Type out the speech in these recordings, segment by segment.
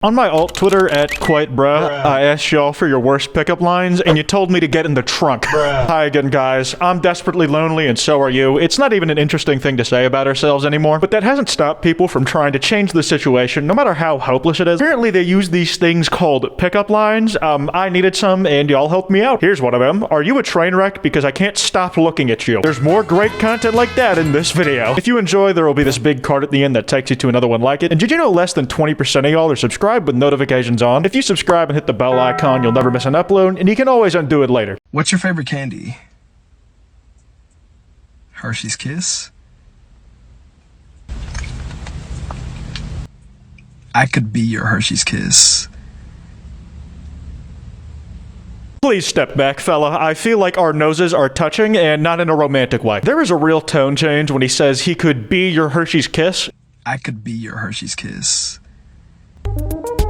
On my alt Twitter at Kwite, I asked y'all for your worst pickup lines, and you told me to get in the trunk. Hi again, guys. I'm desperately lonely, and so are you. It's not even an interesting thing to say about ourselves anymore, but that hasn't stopped people from trying to change the situation, no matter how hopeless it is. Apparently, they use these things called pickup lines. I needed some, and y'all helped me out. Here's one of them. Are you a train wreck? Because I can't stop looking at you. There's more great content like that in this video. If you enjoy, there will be this big card at the end that takes you to another one like it. And did you know less than 20% of y'all are subscribed with notifications on? If you subscribe and hit the bell icon, you'll never miss an upload, and you can always undo it later. What's your favorite candy? Hershey's Kiss? I could be your Hershey's Kiss. Please step back, fella. I feel like our noses are touching, and not in a romantic way. There is a real tone change when he says he could be your Hershey's Kiss. I could be your Hershey's Kiss.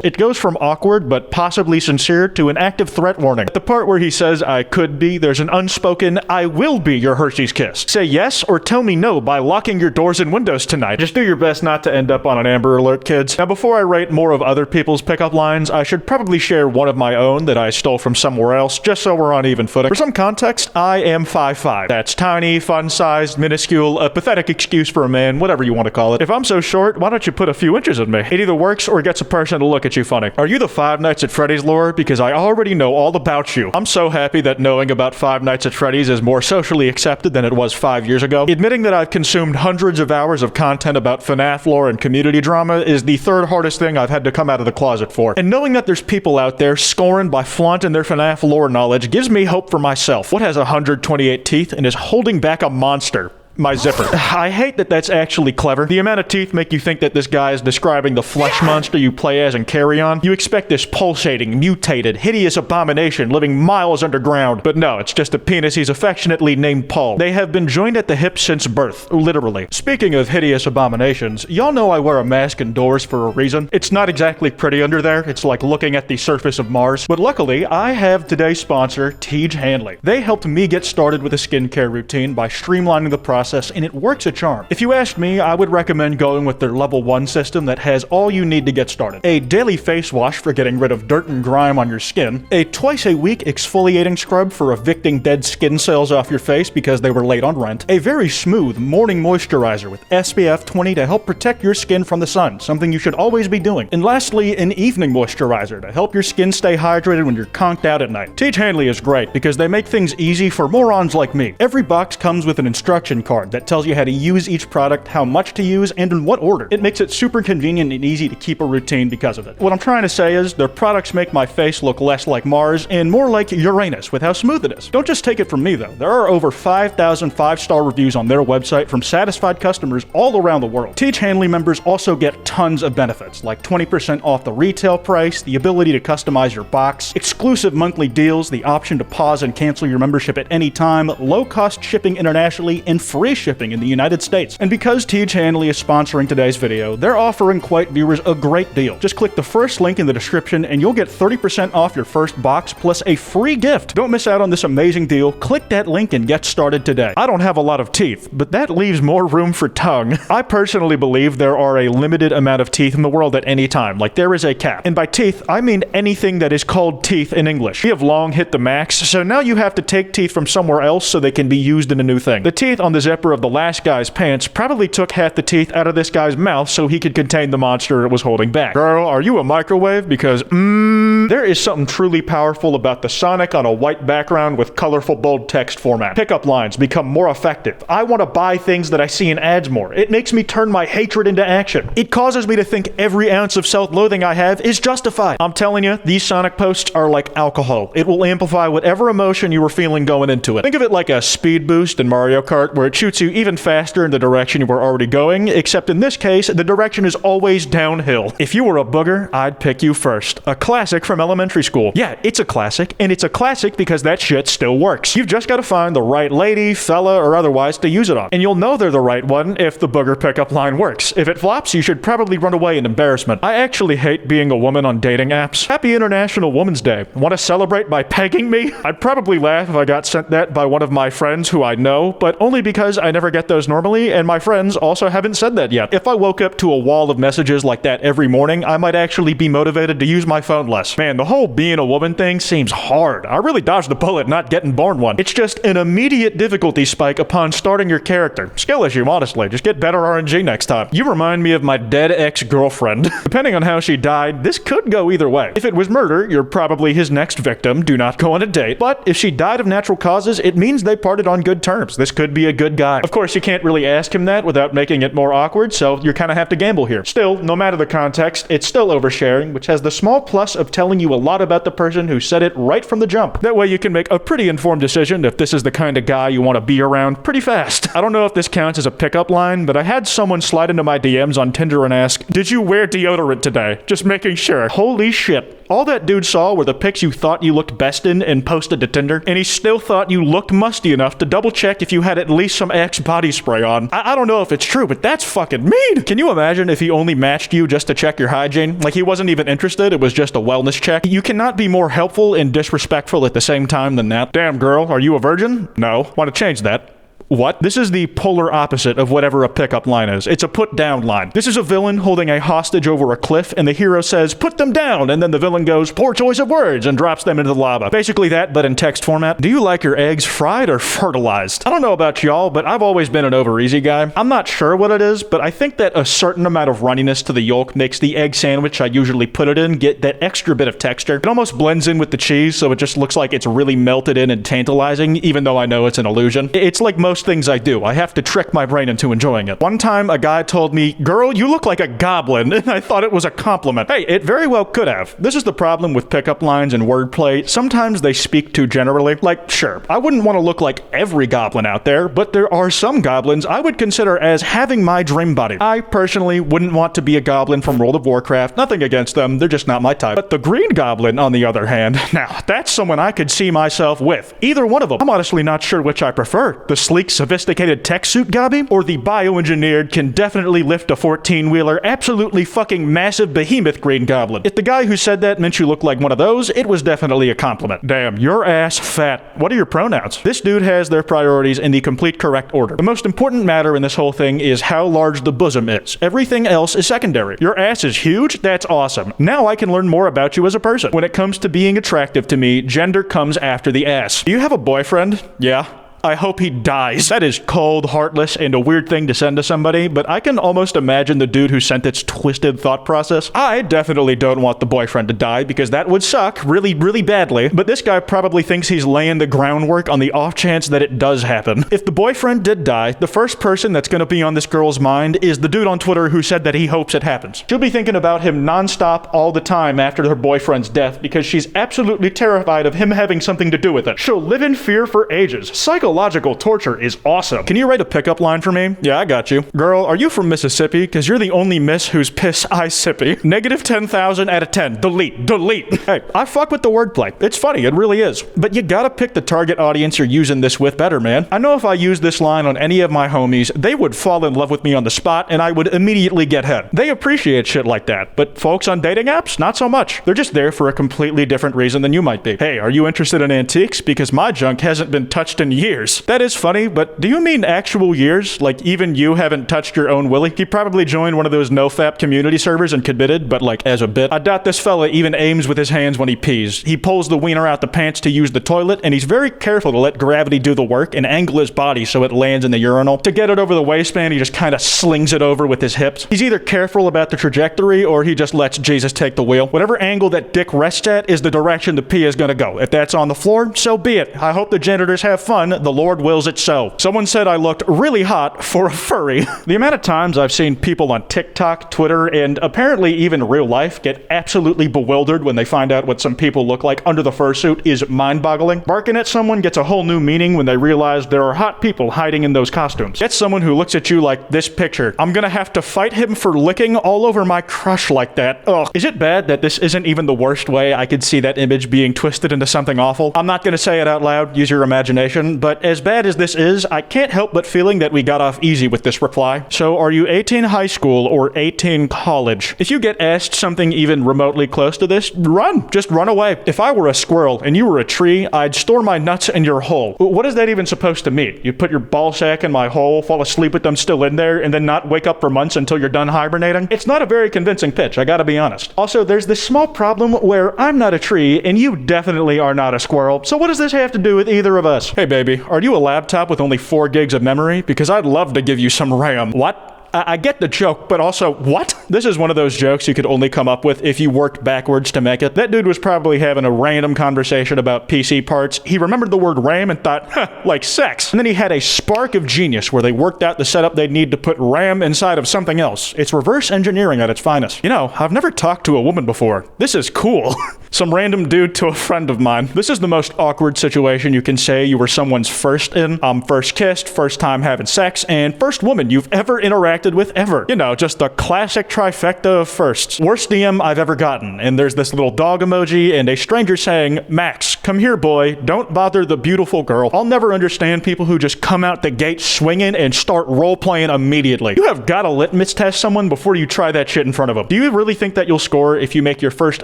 It goes from awkward but possibly sincere to an active threat warning. At the part where he says I could be, there's an unspoken I will be your Hershey's Kiss. Say yes or tell me no by locking your doors and windows tonight. Just do your best not to end up on an Amber Alert, kids. Now, before I rate more of other people's pickup lines, I should probably share one of my own that I stole from somewhere else, just so we're on even footing. For some context, I am 5'5". That's tiny, fun-sized, minuscule, a pathetic excuse for a man, whatever you want to call it. If I'm so short, why don't you put a few inches in me? It either works or gets a person to look at you funny. Are you the Five Nights at Freddy's lore? Because I already know all about you. I'm so happy that knowing about Five Nights at Freddy's is more socially accepted than it was 5 years ago. Admitting that I've consumed hundreds of hours of content about FNAF lore and community drama is the third hardest thing I've had to come out of the closet for. And knowing that there's people out there scoring by flaunting their FNAF lore knowledge gives me hope for myself. What has 128 teeth and is holding back a monster? My zipper. I hate that that's actually clever. The amount of teeth make you think that this guy is describing the flesh monster you play as and carry on. You expect this pulsating, mutated, hideous abomination living miles underground. But no, it's just a penis he's affectionately named Paul. They have been joined at the hip since birth, literally. Speaking of hideous abominations, y'all know I wear a mask indoors for a reason. It's not exactly pretty under there. It's like looking at the surface of Mars. But luckily, I have today's sponsor, Tej Hanley. They helped me get started with a skincare routine by streamlining the process, and it works a charm. If you asked me, I would recommend going with their level 1 system that has all you need to get started. A daily face wash for getting rid of dirt and grime on your skin, a twice a week exfoliating scrub for evicting dead skin cells off your face because they were late on rent, a very smooth morning moisturizer with SPF 20 to help protect your skin from the sun, something you should always be doing, and lastly, an evening moisturizer to help your skin stay hydrated when you're conked out at night. Tej Hanley is great because they make things easy for morons like me. Every box comes with an instruction card that tells you how to use each product, how much to use, and in what order. It makes it super convenient and easy to keep a routine because of it. What I'm trying to say is, their products make my face look less like Mars and more like Uranus with how smooth it is. Don't just take it from me though. There are over 5,000 5-star reviews on their website from satisfied customers all around the world. Tej Hanley members also get tons of benefits, like 20% off the retail price, the ability to customize your box, exclusive monthly deals, the option to pause and cancel your membership at any time, low-cost shipping internationally, and free shipping in the United States. And because Tej Hanley is sponsoring today's video, they're offering Kwite viewers a great deal. Just click the first link in the description and you'll get 30% off your first box plus a free gift. Don't miss out on this amazing deal. Click that link and get started today. I don't have a lot of teeth, but that leaves more room for tongue. I personally believe there are a limited amount of teeth in the world at any time, like there is a cap. And by teeth, I mean anything that is called teeth in English. We have long hit the max, so now you have to take teeth from somewhere else so they can be used in a new thing. The teeth on the zipper of the last guy's pants probably took half the teeth out of this guy's mouth so he could contain the monster it was holding back. Girl, are you a microwave? Because, there is something truly powerful about the Sonic on a white background with colorful bold text format. Pickup lines become more effective. I want to buy things that I see in ads more. It makes me turn my hatred into action. It causes me to think every ounce of self-loathing I have is justified. I'm telling you, these Sonic posts are like alcohol. It will amplify whatever emotion you were feeling going into it. Think of it like a speed boost in Mario Kart where it shoots you even faster in the direction you were already going, except in this case, the direction is always downhill. If you were a booger, I'd pick you first. A classic from elementary school. Yeah, it's a classic, and it's a classic because that shit still works. You've just got to find the right lady, fella, or otherwise to use it on. And you'll know they're the right one if the booger pickup line works. If it flops, you should probably run away in embarrassment. I actually hate being a woman on dating apps. Happy International Women's Day. Want to celebrate by pegging me? I'd probably laugh if I got sent that by one of my friends who I know, but only because I never get those normally, and my friends also haven't said that yet. If I woke up to a wall of messages like that every morning, I might actually be motivated to use my phone less. Man, the whole being a woman thing seems hard. I really dodged the bullet not getting born one. It's just an immediate difficulty spike upon starting your character. Skill issue, honestly. Just get better RNG next time. You remind me of my dead ex-girlfriend. Depending on how she died, this could go either way. If it was murder, you're probably his next victim. Do not go on a date. But if she died of natural causes, it means they parted on good terms. This could be a good guy. Of course, you can't really ask him that without making it more awkward, so you kind of have to gamble here. Still, no matter the context, it's still oversharing, which has the small plus of telling you a lot about the person who said it right from the jump. That way you can make a pretty informed decision if this is the kind of guy you want to be around pretty fast. I don't know if this counts as a pickup line, but I had someone slide into my DMs on Tinder and ask, "Did you wear deodorant today?" Just making sure. Holy shit. All that dude saw were the pics you thought you looked best in and posted to Tinder, and he still thought you looked musty enough to double check if you had at least some Axe body spray on. I don't know if it's true, but that's fucking mean. Can you imagine if he only matched you just to check your hygiene? Like he wasn't even interested, it was just a wellness check. You cannot be more helpful and disrespectful at the same time than that. Damn girl, are you a virgin? No. Want to change that? What? This is the polar opposite of whatever a pickup line is. It's a put down line. This is a villain holding a hostage over a cliff, and the hero says, "Put them down," and then the villain goes, "Poor choice of words," and drops them into the lava. Basically that, but in text format. Do you like your eggs fried or fertilized? I don't know about y'all, but I've always been an over easy guy. I'm not sure what it is, but I think that a certain amount of runniness to the yolk makes the egg sandwich I usually put it in get that extra bit of texture. It almost blends in with the cheese, so it just looks like it's really melted in and tantalizing, even though I know it's an illusion. It's like most things I do. I have to trick my brain into enjoying it. One time, a guy told me, "Girl, you look like a goblin," and I thought it was a compliment. Hey, it very well could have. This is the problem with pickup lines and wordplay. Sometimes they speak too generally. Like, sure, I wouldn't want to look like every goblin out there, but there are some goblins I would consider as having my dream body. I personally wouldn't want to be a goblin from World of Warcraft. Nothing against them, they're just not my type. But the green goblin, on the other hand, now, that's someone I could see myself with. Either one of them. I'm honestly not sure which I prefer. The sleek, sophisticated tech suit Gabi, or the bioengineered, can definitely lift a 14-wheeler, absolutely fucking massive behemoth green goblin. If the guy who said that meant you look like one of those, it was definitely a compliment. Damn, your ass fat. What are your pronouns? This dude has their priorities in the complete correct order. The most important matter in this whole thing is how large the bosom is. Everything else is secondary. Your ass is huge? That's awesome. Now I can learn more about you as a person. When it comes to being attractive to me, gender comes after the ass. Do you have a boyfriend? Yeah. I hope he dies. That is cold, heartless, and a weird thing to send to somebody, but I can almost imagine the dude who sent its twisted thought process. I definitely don't want the boyfriend to die because that would suck really, really badly, but this guy probably thinks he's laying the groundwork on the off chance that it does happen. If the boyfriend did die, the first person that's gonna be on this girl's mind is the dude on Twitter who said that he hopes it happens. She'll be thinking about him nonstop all the time after her boyfriend's death because she's absolutely terrified of him having something to do with it. She'll live in fear for ages. Psychological torture is awesome. Can you write a pickup line for me? Yeah, I got you. Girl, are you from Mississippi? Because you're the only miss whose piss I sippy. Negative 10,000 out of 10. Delete. Delete. Hey, I fuck with the wordplay. It's funny. It really is. But you gotta pick the target audience you're using this with better, man. I know if I used this line on any of my homies, they would fall in love with me on the spot and I would immediately get head. They appreciate shit like that. But folks on dating apps, not so much. They're just there for a completely different reason than you might be. Hey, are you interested in antiques? Because my junk hasn't been touched in years. That is funny, but do you mean actual years? Like even you haven't touched your own willy? He probably joined one of those nofap community servers and committed, but like as a bit. I doubt this fella even aims with his hands when he pees. He pulls the wiener out the pants to use the toilet, and he's very careful to let gravity do the work and angle his body so it lands in the urinal. To get it over the waistband, he just kind of slings it over with his hips. He's either careful about the trajectory or he just lets Jesus take the wheel. Whatever angle that dick rests at is the direction the pee is gonna go. If that's on the floor, so be it. I hope the janitors have fun. The the Lord wills it so. Someone said I looked really hot for a furry. The amount of times I've seen people on TikTok, Twitter, and apparently even real life get absolutely bewildered when they find out what some people look like under the fursuit is mind-boggling. Barking at someone gets a whole new meaning when they realize there are hot people hiding in those costumes. Get someone who looks at you like this picture. I'm gonna have to fight him for licking all over my crush like that. Ugh. Is it bad that this isn't even the worst way I could see that image being twisted into something awful? I'm not gonna say it out loud, use your imagination, but as bad as this is, I can't help but feeling that we got off easy with this reply. So are you 18 high school or 18 college? If you get asked something even remotely close to this, run. Just run away. If I were a squirrel and you were a tree, I'd store my nuts in your hole. What is that even supposed to mean? You put your ball sack in my hole, fall asleep with them still in there, and then not wake up for months until you're done hibernating? It's not a very convincing pitch, I gotta be honest. Also, there's this small problem where I'm not a tree and you definitely are not a squirrel, so what does this have to do with either of us? Hey baby, are you a laptop with only 4 gigs of memory? Because I'd love to give you some RAM. What? I get the joke, but also, what? This is one of those jokes you could only come up with if you worked backwards to make it. That dude was probably having a random conversation about PC parts. He remembered the word RAM and thought, huh, like sex. And then he had a spark of genius where they worked out the setup they'd need to put RAM inside of something else. It's reverse engineering at its finest. You know, I've never talked to a woman before. This is cool. Some random dude to a friend of mine. This is the most awkward situation you can say you were someone's first in. First kissed, first time having sex, and first woman you've ever interacted with ever. You know, just the classic trifecta of firsts. Worst DM I've ever gotten. And there's this little dog emoji and a stranger saying, Max, come here boy, don't bother the beautiful girl. I'll never understand people who just come out the gate swinging and start role-playing immediately. You have got to litmus test someone before you try that shit in front of them. Do you really think that you'll score if you make your first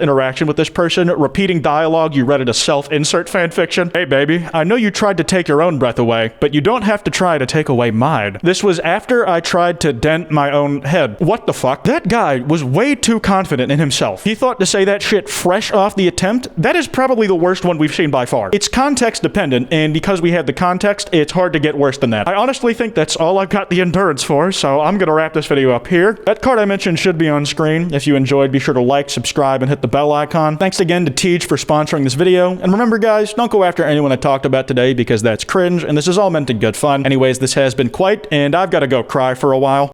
interaction with this person repeating dialogue you read at a self-insert fanfiction? Hey baby, I know you tried to take your own breath away, but you don't have to try to take away mine. This was after I tried to dent my own head. What the fuck? That guy was way too confident in himself. He thought to say that shit fresh off the attempt? That is probably the worst one we've seen by far. It's context dependent, and because we have the context, it's hard to get worse than that. I honestly think that's all I've got the endurance for, so I'm gonna wrap this video up here. That card I mentioned should be on screen. If you enjoyed, be sure to like, subscribe, and hit the bell icon. Thanks again to Teej for sponsoring this video, and remember guys, don't go after anyone I talked about today because that's cringe, and this is all meant in good fun. Anyways, this has been Kwite, and I've gotta go cry for a while.